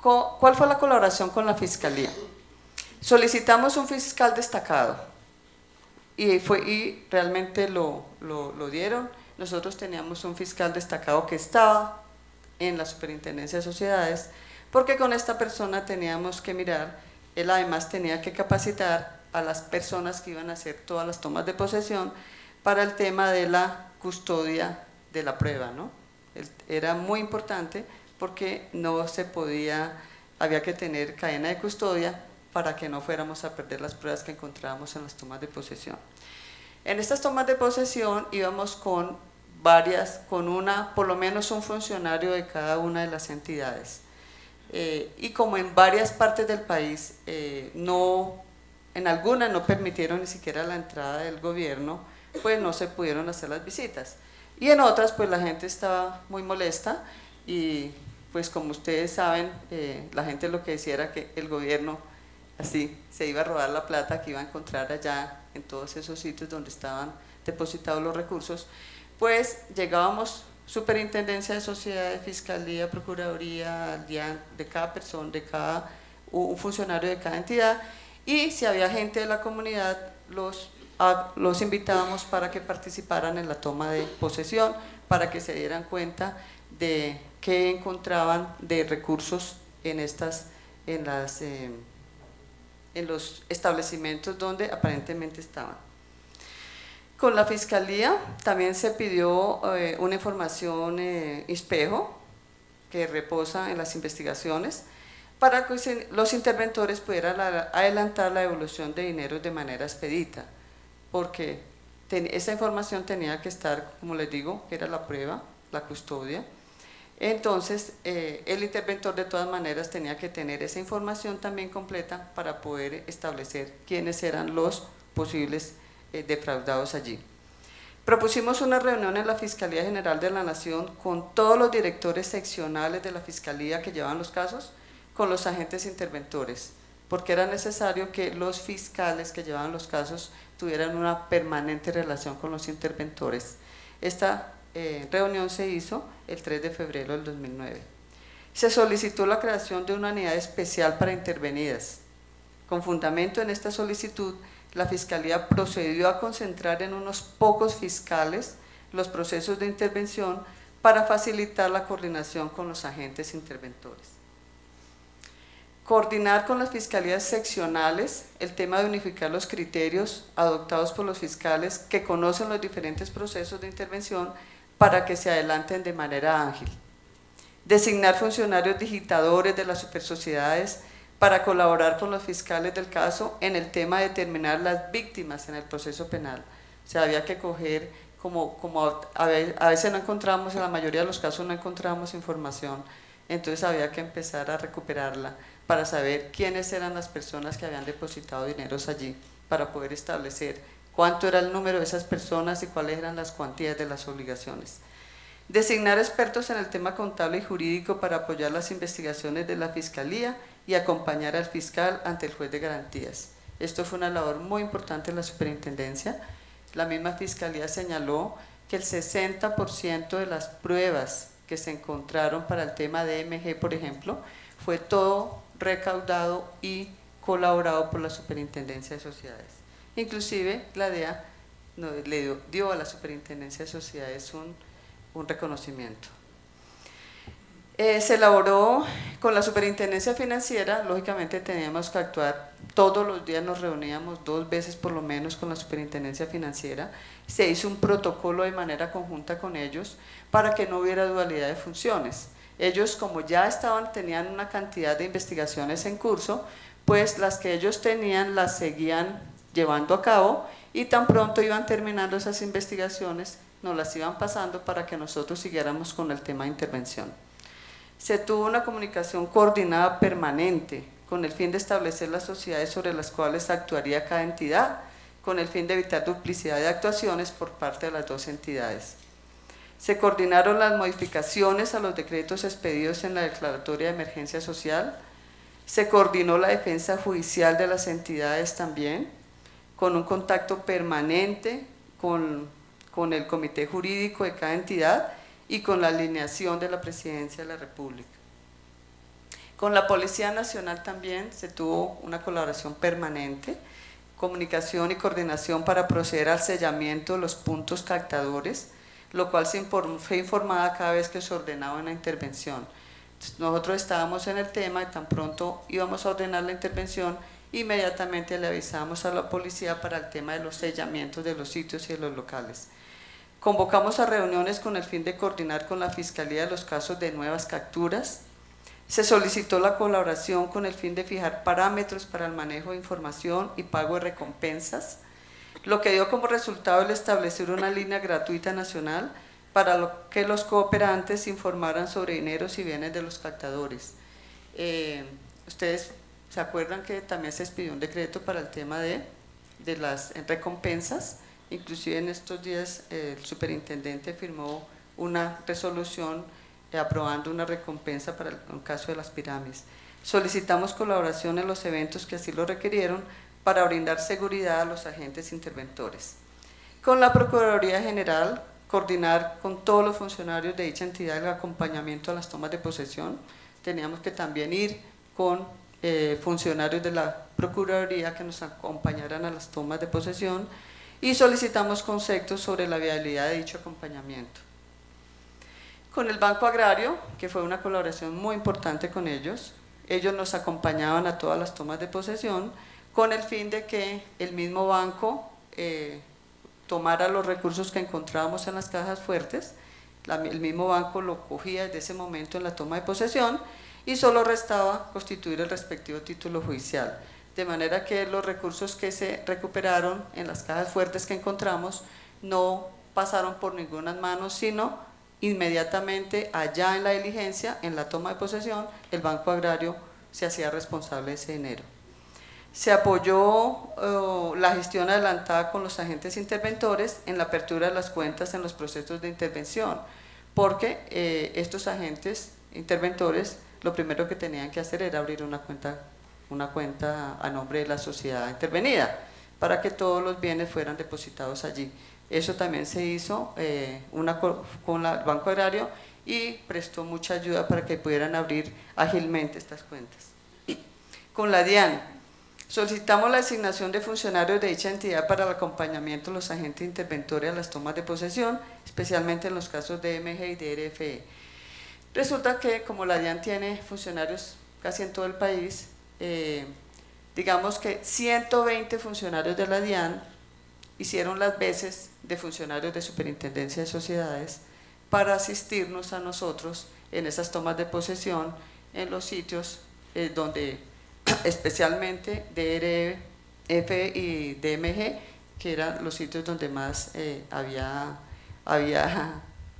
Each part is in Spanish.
¿Cuál fue la colaboración con la Fiscalía? Solicitamos un fiscal destacado y realmente lo dieron. Nosotros teníamos un fiscal destacado que estaba en la Superintendencia de Sociedades, porque con esta persona teníamos que mirar, él además tenía que capacitar a las personas que iban a hacer todas las tomas de posesión para el tema de la custodia de la prueba, ¿no? Era muy importante porque no se podía, había que tener cadena de custodia para que no fuéramos a perder las pruebas que encontrábamos en las tomas de posesión. En estas tomas de posesión íbamos con varias, por lo menos un funcionario de cada una de las entidades. Y como en varias partes del país, en algunas no permitieron ni siquiera la entrada del gobierno, pues no se pudieron hacer las visitas. Y en otras, pues la gente estaba muy molesta y pues como ustedes saben, la gente lo que decía era que el gobierno así se iba a robar la plata que iba a encontrar allá en todos esos sitios donde estaban depositados los recursos. Pues llegábamos, Superintendencia de Sociedades, Fiscalía, Procuraduría, de cada persona, un funcionario de cada entidad, y si había gente de la comunidad, los invitábamos para que participaran en la toma de posesión, para que se dieran cuenta de qué encontraban de recursos en los establecimientos donde aparentemente estaban. Con la Fiscalía también se pidió una información espejo que reposa en las investigaciones para que los interventores pudieran adelantar la devolución de dinero de manera expedita, porque esa información tenía que estar, como les digo, que era la prueba, la custodia. Entonces, el interventor de todas maneras tenía que tener esa información también completa para poder establecer quiénes eran los posibles defraudados allí. Propusimos una reunión en la Fiscalía General de la Nación con todos los directores seccionales de la Fiscalía que llevaban los casos, con los agentes interventores, porque era necesario que los fiscales que llevaban los casos tuvieran una permanente relación con los interventores. Esta reunión se hizo el 3 de febrero del 2009. Se solicitó la creación de una unidad especial para intervenidas. Con fundamento en esta solicitud, la Fiscalía procedió a concentrar en unos pocos fiscales los procesos de intervención para facilitar la coordinación con los agentes interventores. Coordinar con las fiscalías seccionales el tema de unificar los criterios adoptados por los fiscales que conocen los diferentes procesos de intervención para que se adelanten de manera ágil. Designar funcionarios digitadores de las supersociedades para colaborar con los fiscales del caso en el tema de determinar las víctimas en el proceso penal. O sea, había que coger, a veces no encontramos, en la mayoría de los casos no encontramos información, entonces había que empezar a recuperarla para saber quiénes eran las personas que habían depositado dineros allí, para poder establecer cuánto era el número de esas personas y cuáles eran las cuantías de las obligaciones. Designar expertos en el tema contable y jurídico para apoyar las investigaciones de la Fiscalía y acompañar al fiscal ante el juez de garantías. Esto fue una labor muy importante en la Superintendencia. La misma Fiscalía señaló que el 60% de las pruebas que se encontraron para el tema de MG, por ejemplo, fue todo recaudado y colaborado por la Superintendencia de Sociedades. Inclusive la DEA le dio a la Superintendencia de Sociedades un reconocimiento. Se elaboró con la Superintendencia Financiera, lógicamente teníamos que actuar, todos los días nos reuníamos 2 veces por lo menos con la Superintendencia Financiera, se hizo un protocolo de manera conjunta con ellos para que no hubiera dualidad de funciones. Ellos, como ya tenían una cantidad de investigaciones en curso, pues las que ellos tenían las seguían llevando a cabo y tan pronto iban terminando esas investigaciones, nos las iban pasando para que nosotros siguiéramos con el tema de intervención. Se tuvo una comunicación coordinada permanente con el fin de establecer las sociedades sobre las cuales actuaría cada entidad, con el fin de evitar duplicidad de actuaciones por parte de las 2 entidades. Se coordinaron las modificaciones a los decretos expedidos en la declaratoria de emergencia social, se coordinó la defensa judicial de las entidades también, con un contacto permanente con el comité jurídico de cada entidad y con la alineación de la Presidencia de la República. Con la Policía Nacional también se tuvo una colaboración permanente, comunicación y coordinación para proceder al sellamiento de los puntos captadores, lo cual fue informada cada vez que se ordenaba una intervención. Entonces, nosotros estábamos en el tema y tan pronto íbamos a ordenar la intervención, inmediatamente le avisábamos a la policía para el tema de los sellamientos de los sitios y de los locales. Convocamos a reuniones con el fin de coordinar con la Fiscalía los casos de nuevas capturas. Se solicitó la colaboración con el fin de fijar parámetros para el manejo de información y pago de recompensas, lo que dio como resultado el establecer una línea gratuita nacional para que los cooperantes informaran sobre dineros y bienes de los captadores. Ustedes se acuerdan que también se expidió un decreto para el tema de las recompensas, inclusive en estos días el superintendente firmó una resolución aprobando una recompensa para el caso de las pirámides. Solicitamos colaboración en los eventos que así lo requirieron para brindar seguridad a los agentes interventores. Con la Procuraduría General, coordinar con todos los funcionarios de dicha entidad el acompañamiento a las tomas de posesión. Teníamos que también ir con funcionarios de la Procuraduría que nos acompañaran a las tomas de posesión y solicitamos conceptos sobre la viabilidad de dicho acompañamiento. Con el Banco Agrario, que fue una colaboración muy importante con ellos nos acompañaban a todas las tomas de posesión con el fin de que el mismo banco tomara los recursos que encontrábamos en las cajas fuertes, el mismo banco lo cogía desde ese momento en la toma de posesión y solo restaba constituir el respectivo título judicial, de manera que los recursos que se recuperaron en las cajas fuertes que encontramos no pasaron por ninguna mano, sino inmediatamente allá en la diligencia, en la toma de posesión, el Banco Agrario se hacía responsable de ese dinero. Se apoyó la gestión adelantada con los agentes interventores en la apertura de las cuentas en los procesos de intervención, porque estos agentes interventores lo primero que tenían que hacer era abrir una cuenta a nombre de la sociedad intervenida, para que todos los bienes fueran depositados allí. Eso también se hizo con el Banco Agrario y prestó mucha ayuda para que pudieran abrir ágilmente estas cuentas. Con la DIAN, solicitamos la asignación de funcionarios de dicha entidad para el acompañamiento de los agentes interventores a las tomas de posesión, especialmente en los casos de MG y de RFE. Resulta que como la DIAN tiene funcionarios casi en todo el país, digamos que 120 funcionarios de la DIAN hicieron las veces de funcionarios de Superintendencia de Sociedades para asistirnos a nosotros en esas tomas de posesión en los sitios donde especialmente DRF y DMG, que eran los sitios donde más había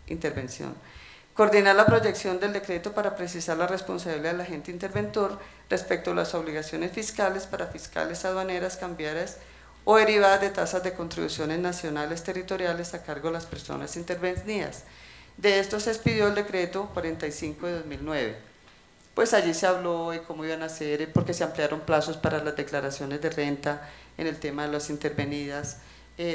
intervención. Coordinar la proyección del decreto para precisar la responsabilidad del agente interventor respecto a las obligaciones fiscales para fiscales aduaneras, cambiarias o derivadas de tasas de contribuciones nacionales territoriales a cargo de las personas intervenidas. De esto se expidió el decreto 45 de 2009. Pues allí se habló de cómo iban a hacer, porque se ampliaron plazos para las declaraciones de renta en el tema de las intervenidas.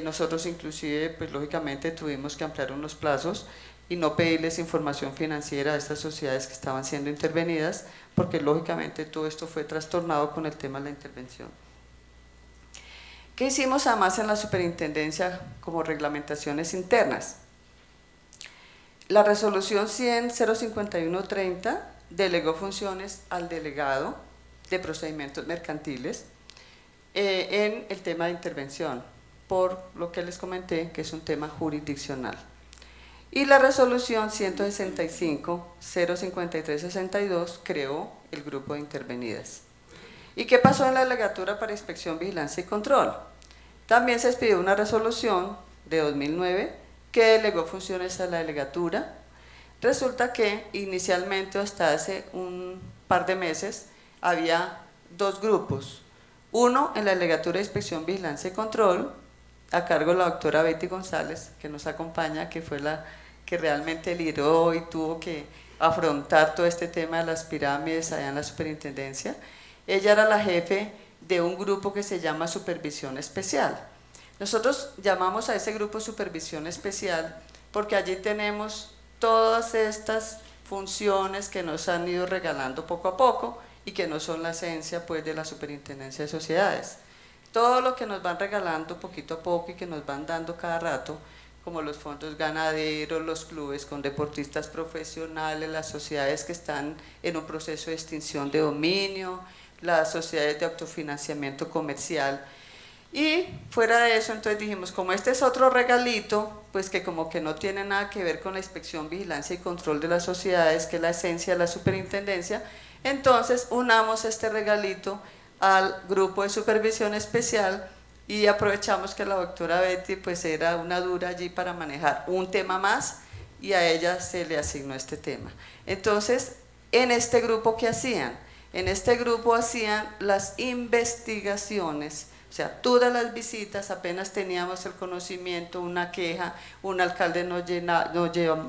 Nosotros inclusive, pues lógicamente tuvimos que ampliar unos plazos y no pedirles información financiera a estas sociedades que estaban siendo intervenidas, porque lógicamente todo esto fue trastornado con el tema de la intervención. ¿Qué hicimos además en la superintendencia como reglamentaciones internas? La resolución 100-051-30 delegó funciones al delegado de procedimientos mercantiles en el tema de intervención, por lo que les comenté que es un tema jurisdiccional. Y la resolución 165-053-62 creó el grupo de intervenidas. ¿Y qué pasó en la delegatura para inspección, vigilancia y control? También se expidió una resolución de 2009 que delegó funciones a la delegatura. Resulta que inicialmente hasta hace un par de meses había dos grupos. Uno en la delegatura de inspección, vigilancia y control, a cargo de la doctora Betty González, que nos acompaña, que fue la que realmente lideró y tuvo que afrontar todo este tema de las pirámides allá en la superintendencia. Ella era la jefe de un grupo que se llama Supervisión Especial. Nosotros llamamos a ese grupo Supervisión Especial porque allí tenemos todas estas funciones que nos han ido regalando poco a poco y que no son la esencia pues de la Superintendencia de Sociedades. Todo lo que nos van regalando poquito a poco y que nos van dando cada rato, como los fondos ganaderos, los clubes con deportistas profesionales, las sociedades que están en un proceso de extinción de dominio, las sociedades de autofinanciamiento comercial. Y fuera de eso, entonces dijimos, como este es otro regalito, pues que como que no tiene nada que ver con la inspección, vigilancia y control de las sociedades, que es la esencia de la superintendencia, entonces unamos este regalito al grupo de supervisión especial y aprovechamos que la doctora Betty pues era una dura allí para manejar un tema más y a ella se le asignó este tema. Entonces, en este grupo, ¿qué hacían? En este grupo hacían las investigaciones, o sea, todas las visitas, apenas teníamos el conocimiento, una queja, un alcalde nos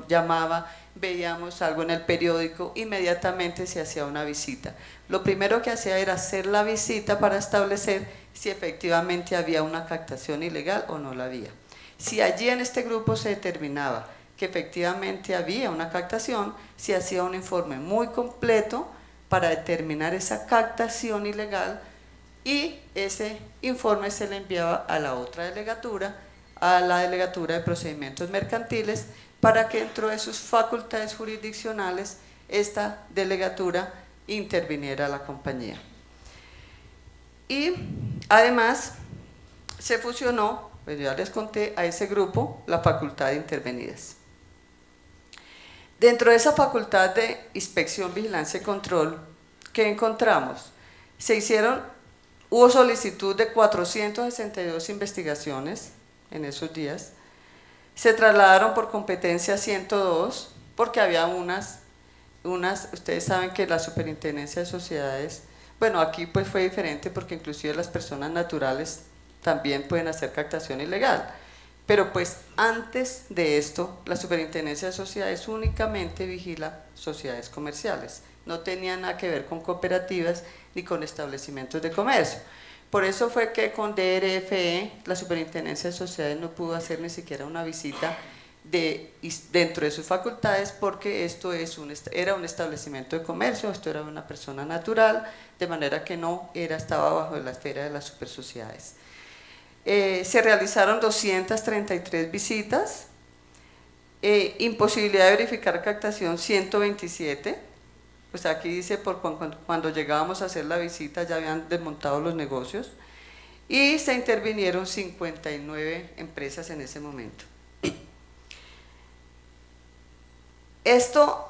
llamaba, veíamos algo en el periódico, inmediatamente se hacía una visita. Lo primero que hacía era hacer la visita para establecer si efectivamente había una captación ilegal o no la había. Si allí en este grupo se determinaba que efectivamente había una captación, se hacía un informe muy completo para determinar esa captación ilegal y ese informe se le enviaba a la otra delegatura, a la Delegatura de Procedimientos Mercantiles, para que dentro de sus facultades jurisdiccionales esta delegatura interviniera a la compañía. Y además se fusionó, pues ya les conté, a ese grupo la facultad de intervenidas. Dentro de esa facultad de inspección, vigilancia y control, ¿qué encontramos? Hubo solicitud de 462 investigaciones en esos días, se trasladaron por competencia 102, porque había unas, ustedes saben que la Superintendencia de Sociedades, bueno, aquí pues fue diferente porque inclusive las personas naturales también pueden hacer captación ilegal, pero pues antes de esto, la Superintendencia de Sociedades únicamente vigila sociedades comerciales, no tenía nada que ver con cooperativas ni con establecimientos de comercio. Por eso fue que con DRFE la Superintendencia de Sociedades no pudo hacer ni siquiera una visita dentro de sus facultades, porque esto era un establecimiento de comercio, esto era una persona natural, de manera que no estaba bajo la esfera de las supersociedades. Se realizaron 233 visitas, imposibilidad de verificar captación 127. Pues aquí dice, cuando llegábamos a hacer la visita ya habían desmontado los negocios y se intervinieron 59 empresas en ese momento. Esto,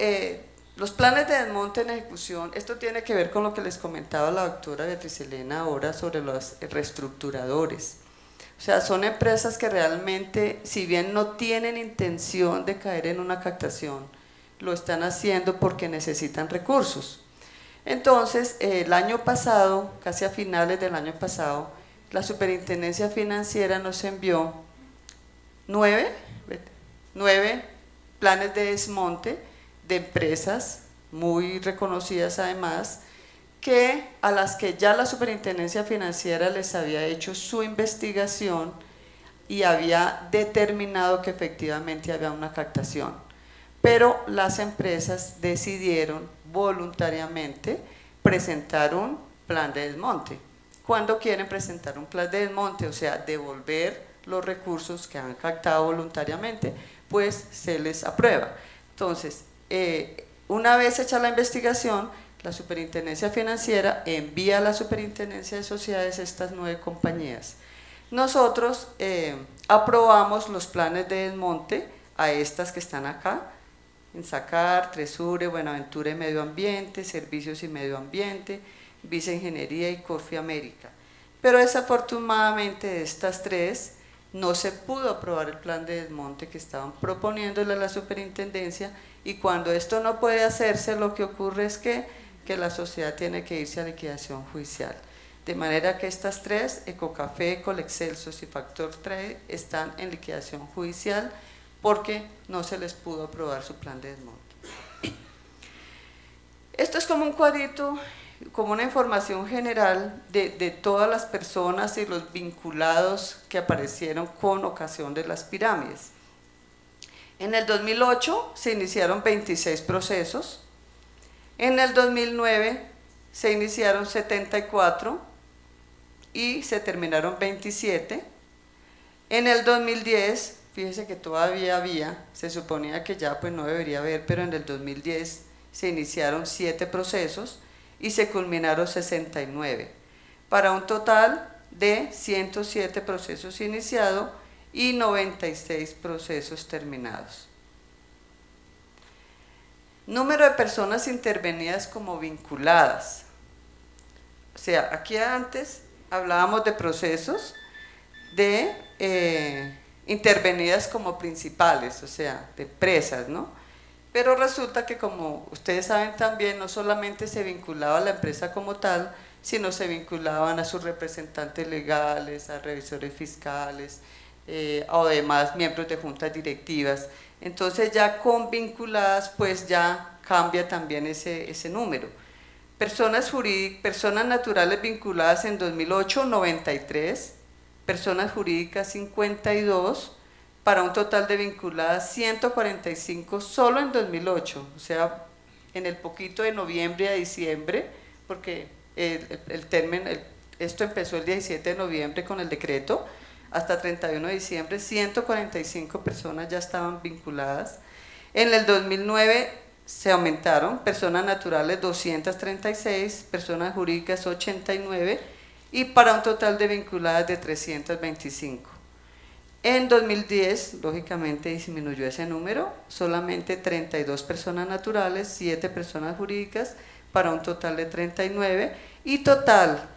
los planes de desmonte en ejecución, esto tiene que ver con lo que les comentaba la doctora Beatriz Elena ahora sobre los reestructuradores. O sea, son empresas que realmente, si bien no tienen intención de caer en una captación, lo están haciendo porque necesitan recursos. Entonces, el año pasado, casi a finales del año pasado, la Superintendencia Financiera nos envió 9 planes de desmonte de empresas muy reconocidas además, a las que ya la Superintendencia Financiera les había hecho su investigación y había determinado que efectivamente había una captación. Pero las empresas decidieron voluntariamente presentar un plan de desmonte. ¿Cuándo quieren presentar un plan de desmonte? O sea, devolver los recursos que han captado voluntariamente, pues se les aprueba. Entonces, una vez hecha la investigación, la Superintendencia Financiera envía a la Superintendencia de Sociedades estas 9 compañías. Nosotros aprobamos los planes de desmonte a estas que están acá, en Sacar, Tresure, Buenaventura y Medio Ambiente, Servicios y Medio Ambiente, Visa Ingeniería y Corfi América. Pero desafortunadamente de estas 3 no se pudo aprobar el plan de desmonte que estaban proponiéndole a la superintendencia, y cuando esto no puede hacerse, lo que ocurre es que la sociedad tiene que irse a liquidación judicial. De manera que estas 3, Ecocafé, Colexcelsos y Factor Trade, están en liquidación judicial porque no se les pudo aprobar su plan de desmonte. Esto es como un cuadrito, como una información general de todas las personas y los vinculados que aparecieron con ocasión de las pirámides. En el 2008 se iniciaron 26 procesos, en el 2009 se iniciaron 74 y se terminaron 27, en el 2010, fíjese que todavía había, se suponía que ya pues no debería haber, pero en el 2010 se iniciaron 7 procesos y se culminaron 69, para un total de 107 procesos iniciados y 96 procesos terminados. Número de personas intervenidas como vinculadas. O sea, aquí antes hablábamos de procesos de intervenidas como principales, o sea, de empresas, ¿no? Pero resulta que, como ustedes saben también, no solamente se vinculaba a la empresa como tal, sino se vinculaban a sus representantes legales, a revisores fiscales, o demás miembros de juntas directivas. Entonces ya con vinculadas pues ya cambia también ese número. Personas naturales vinculadas en 2008, 93, personas jurídicas 52, para un total de vinculadas 145 solo en 2008, o sea, en el poquito de noviembre a diciembre, porque esto empezó el 17 de noviembre con el decreto, hasta 31 de diciembre, 145 personas ya estaban vinculadas. En el 2009 se aumentaron, personas naturales 236, personas jurídicas 89, y para un total de vinculadas de 325. En 2010, lógicamente disminuyó ese número, solamente 32 personas naturales, 7 personas jurídicas, para un total de 39, y total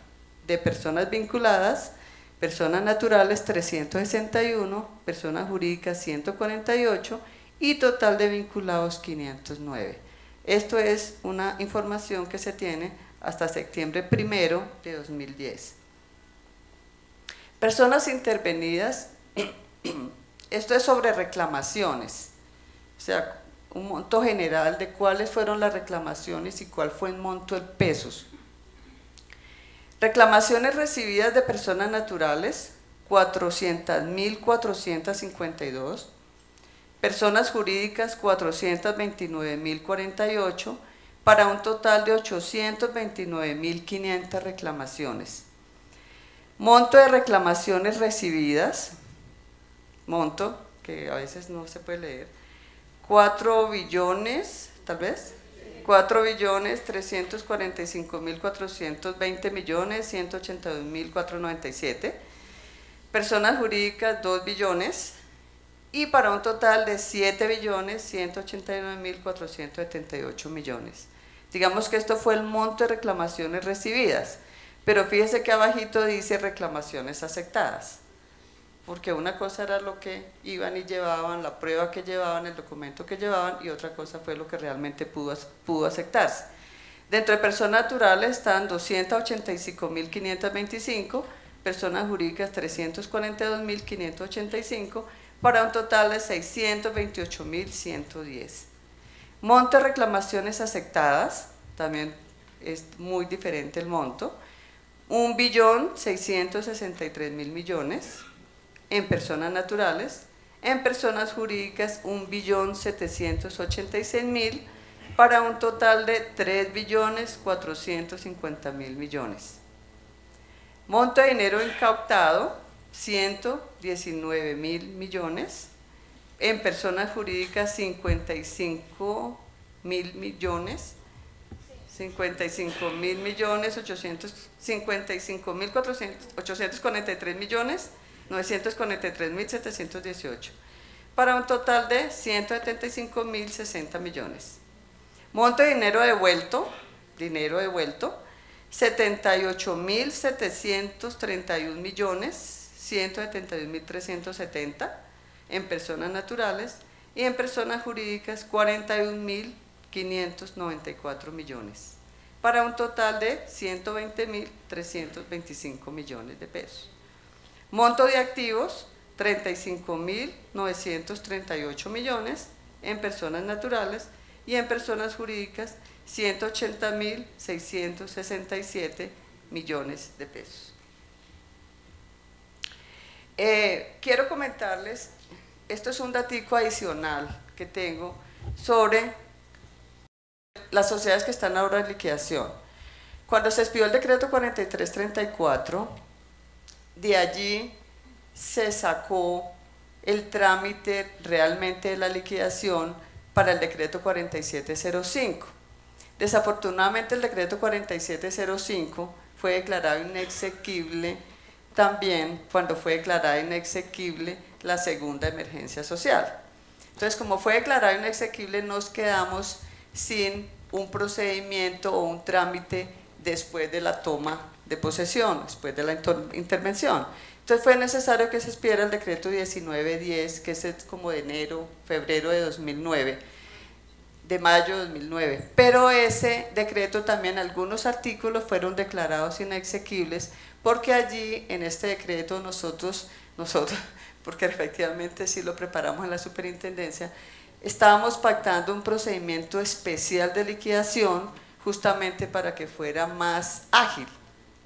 de personas vinculadas, personas naturales 361, personas jurídicas 148 y total de vinculados 509. Esto es una información que se tiene hasta septiembre 1 de 2010. Personas intervenidas, esto es sobre reclamaciones, o sea, un monto general de cuáles fueron las reclamaciones y cuál fue el monto en pesos. Reclamaciones recibidas de personas naturales, 400.452, personas jurídicas 429.048, para un total de 829.500 reclamaciones. Monto de reclamaciones recibidas, monto que a veces no se puede leer, 4 billones, tal vez, 4.355.420.182.497, personas jurídicas 2 billones, y para un total de 7.189.478 millones. Digamos que esto fue el monto de reclamaciones recibidas, pero fíjese que abajito dice reclamaciones aceptadas, porque una cosa era lo que iban y llevaban, la prueba que llevaban, el documento que llevaban, y otra cosa fue lo que realmente pudo aceptarse. Dentro de personas naturales están 285.525, personas jurídicas 342.585, para un total de 628.110. Monto de reclamaciones aceptadas, también es muy diferente el monto, 1.663.000 millones en personas naturales, en personas jurídicas 1.786.000, para un total de 3.450.000 millones. Monto de dinero incautado, 119.000 millones, en personas jurídicas 55.000 millones, 55.000 millones, 843 millones, 943.718, para un total de 175.060 millones. Monto de dinero devuelto, 78.731 millones, 171.370 en personas naturales, y en personas jurídicas 41.594 millones, para un total de 120.325 millones de pesos. Monto de activos 35.938 millones en personas naturales, y en personas jurídicas 180.667 millones de pesos. Quiero comentarles esto es un datico adicional que tengo sobre las sociedades que están ahora en liquidación. Cuando se expidió el decreto 4334, de allí se sacó el trámite realmente de la liquidación para el decreto 4705. Desafortunadamente el decreto 4705 fue declarado inexequible también cuando fue declarada inexequible la segunda emergencia social. Entonces, como fue declarado inexequible, nos quedamos sin un procedimiento o un trámite después de la toma de posesión, después de la intervención. Entonces fue necesario que se expidiera el decreto 1910, que es como de febrero de 2009, de mayo de 2009. Pero ese decreto también, algunos artículos fueron declarados inexequibles, porque allí en este decreto nosotros, porque efectivamente sí lo preparamos en la superintendencia, estábamos pactando un procedimiento especial de liquidación justamente para que fuera más ágil.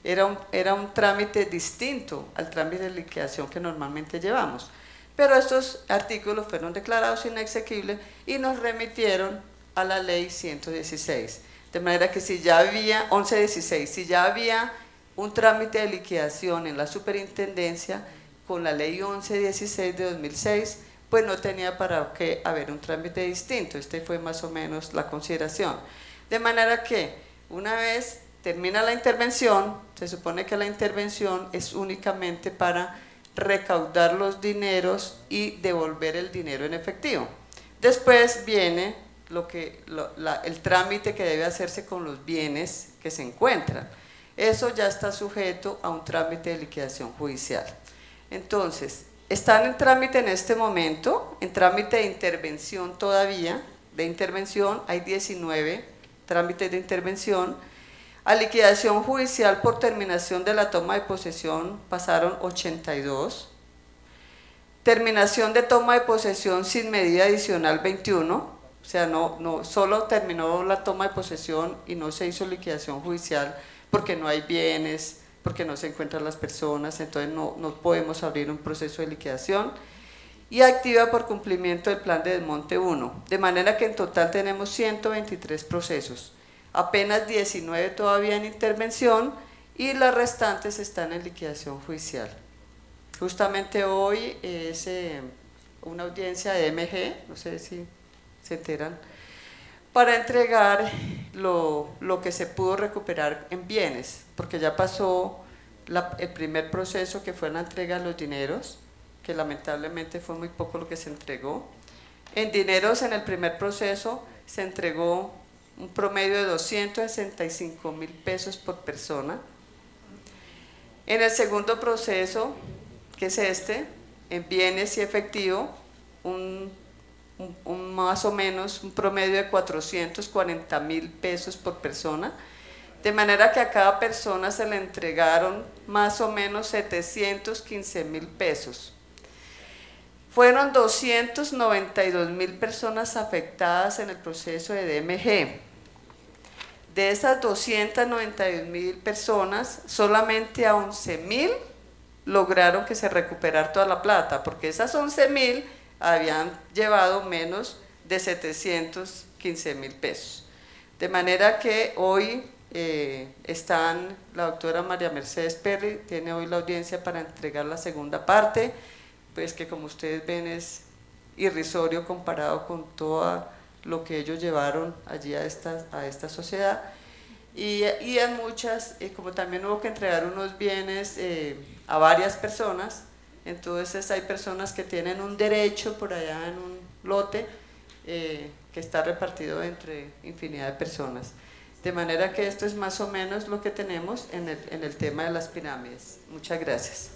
Era un trámite distinto al trámite de liquidación que normalmente llevamos. Pero estos artículos fueron declarados inexequibles y nos remitieron a la ley 116. De manera que si ya había, 1116, si ya había un trámite de liquidación en la superintendencia con la ley 1116 de 2006, pues no tenía para qué haber un trámite distinto. Este fue más o menos la consideración. De manera que una vez termina la intervención, se supone que la intervención es únicamente para recaudar los dineros y devolver el dinero en efectivo. Después viene el trámite que debe hacerse con los bienes que se encuentran. Eso ya está sujeto a un trámite de liquidación judicial. Entonces, están en trámite en este momento, en trámite de intervención todavía, de intervención hay 19 trámites de intervención. A liquidación judicial por terminación de la toma de posesión pasaron 82. Terminación de toma de posesión sin medida adicional 21, o sea, no solo terminó la toma de posesión y no se hizo liquidación judicial porque no hay bienes, porque no se encuentran las personas, entonces no podemos abrir un proceso de liquidación. Y activa por cumplimiento del plan de desmonte 1, de manera que en total tenemos 123 procesos. Apenas 19 todavía en intervención y las restantes están en liquidación judicial. Justamente hoy es una audiencia de MG, no sé si se enteran, para entregar lo que se pudo recuperar en bienes, porque ya pasó el primer proceso, que fue la entrega de los dineros, que lamentablemente fue muy poco lo que se entregó. En dineros, en el primer proceso se entregó un promedio de 265.000 pesos por persona. En el segundo proceso, que es en bienes y efectivo, más o menos un promedio de 440.000 pesos por persona, de manera que a cada persona se le entregaron más o menos 715.000 pesos. Fueron 292.000 personas afectadas en el proceso de DMG. De esas 292.000 personas, solamente a 11.000 lograron que se recuperara toda la plata, porque esas 11.000 habían llevado menos de 715.000 pesos. De manera que hoy la doctora María Mercedes Perry tiene hoy la audiencia para entregar la segunda parte, pues que como ustedes ven es irrisorio comparado con todo lo que ellos llevaron allí a esta sociedad. Y en muchas, como también hubo que entregar unos bienes a varias personas, entonces hay personas que tienen un derecho por allá en un lote que está repartido entre infinidad de personas. De manera que esto es más o menos lo que tenemos en el tema de las pirámides. Muchas gracias.